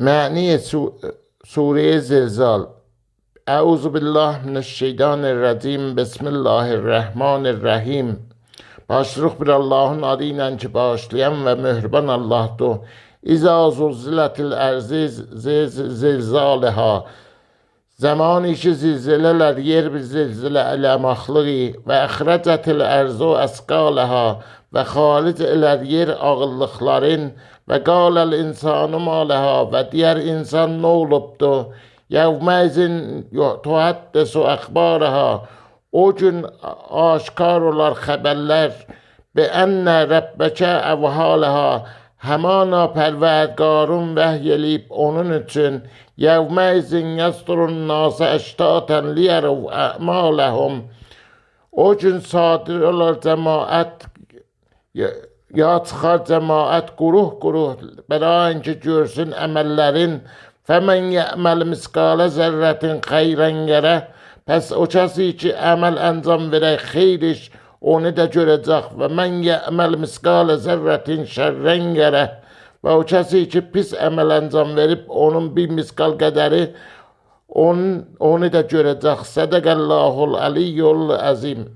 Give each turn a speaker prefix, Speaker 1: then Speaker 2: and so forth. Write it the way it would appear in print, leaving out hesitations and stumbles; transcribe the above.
Speaker 1: معنی سوره زلزال. اعوذ بالله من الشیطان الرجیم. بسم الله الرحمن الرحیم. Başlıq bir Allahın adı ilə ki, bağışlayan və mehriban Allahdır. İza zulzilətil ərzi zilzaliha. Zamanı ki, zilzilələr yer bir zilzilə eləmaqlığı və əxrəcətil ərzu əsqalaha və xaric elər yer ağıllıqların və qaləl insanı malaha və digər insan nə olubdur? Yevmezin tuhaddesu əxbaraha. O gün aşkar olar xəbərlər. Bi ennə rəbbəkə əvhalaha. Həmana pərvergarun vəhy eləyib onun üçün. Yevmezin yəsturun nasə əştatən liyərəv əmaləhum. O gün sadir olar cəmaət, ya çıxar cəmaət quruh bəraən ki görsün əməllərin. Fəmən yə'məl misqalə zərrətin xeyrən yerə. Pəs o kəsi ki əməl əncam verək xeyr iş, onu da görəcək. Və mən yə'məl misqalə zərrətin şərrən yerə. Və o kəsi ki pis əməl əncam verib, onun bir misqal qədəri onu da görəcək. Sədəqəllahul əliyyul əzim.